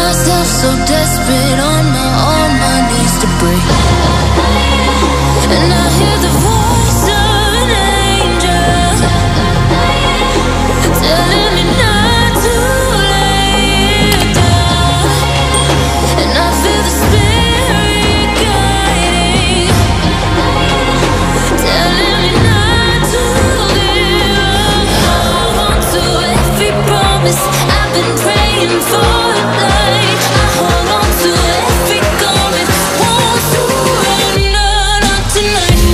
myself so desperate on my knees to break. And I hear the voice of an angel telling me not to lay it down. And I feel the spirit guiding, telling me not to give up. Hold on to every promise I've been praying for. Like I hold on to every garment, won't surrender, not tonight.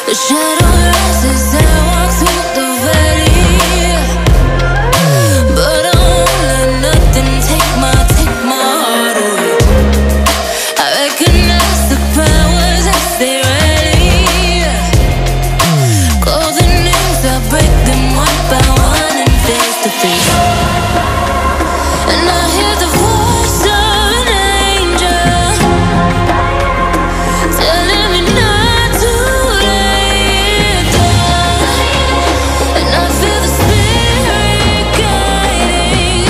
The shadow rises and I walk through the valley, but I won't let nothing take my heart away. I recognize the powers as they rally, call the names, I break them one by one and face to face. And I hear the voice of an angel telling me not to lay it down. And I feel the spirit guiding,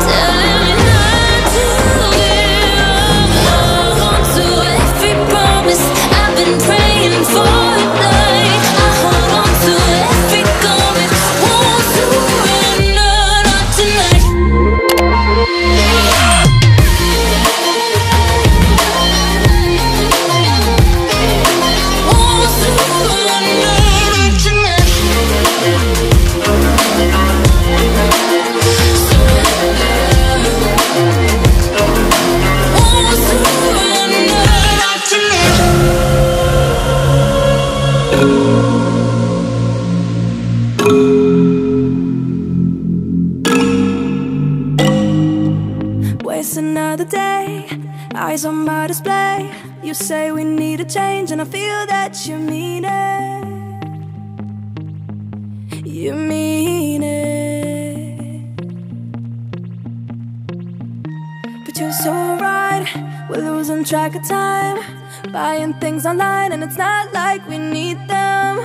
telling me not to give up. Hold on to every promise I've been praying for. Like I hold on to every garment, won't surrender, not tonight. Won't surrender, not tonight. Won't surrender, not tonight. Waste another day, eyes on my display. You say we need a change, and I feel that you mean it. You mean it. But you're so right, we're losing track of time, buying things online, and it's not like we need them.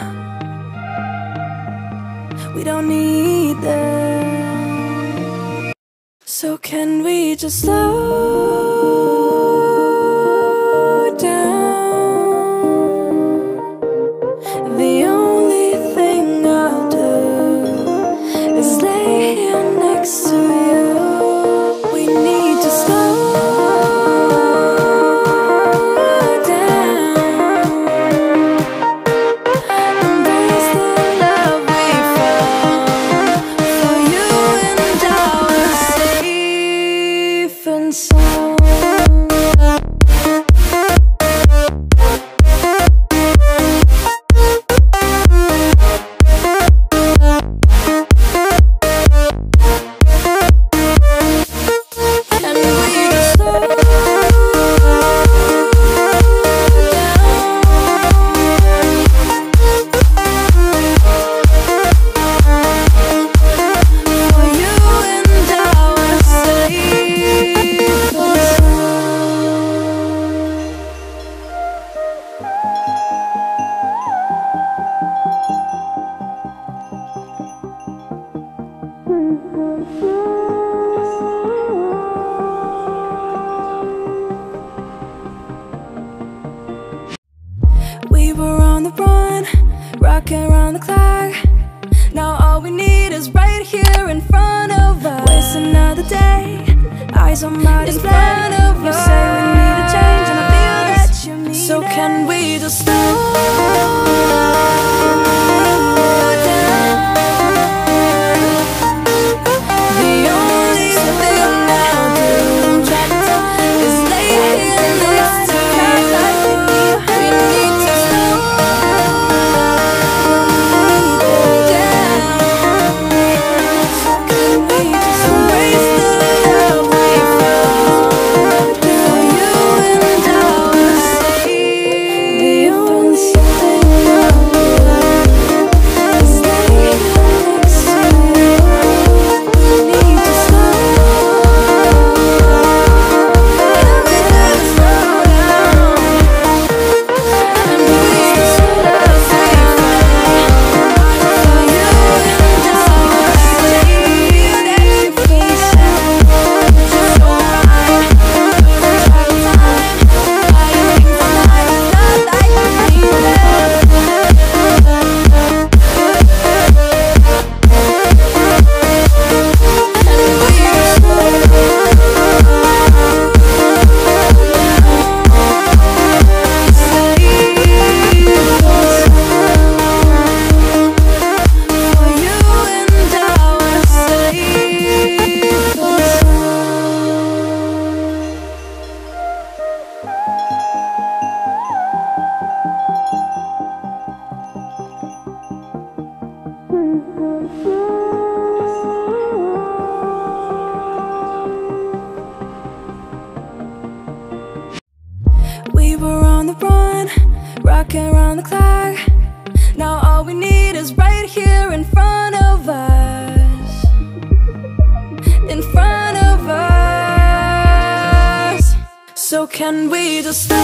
We don't need them. So can we just slow down? The only thing I'll do is lay here next to you. We need to slow down. Embrace the love we found. For you and I were safe and sound. And we just slow down. For you and I were safe and we were on the run, rocking around the clock. Now all we need is right here in front of us. Waste another day, eyes on my display. You say we need a change, and I feel that you mean it. So can we just slow down? The only thing I'll do is lay here next to you. We need to slow down. So can we just embrace the love we found? For you and I were safe. The only thing were on the run, rocking around the clock. Now all we need is right here in front of us. In front of us. So can we just slow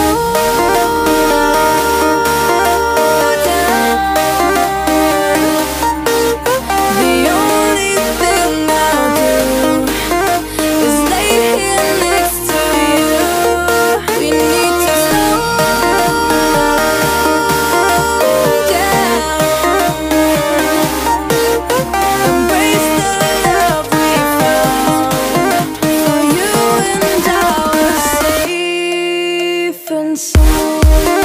down? The only thing I'll do is lay here next to you. We need to slow down. Embrace the love we found. For you and I were safe and sound.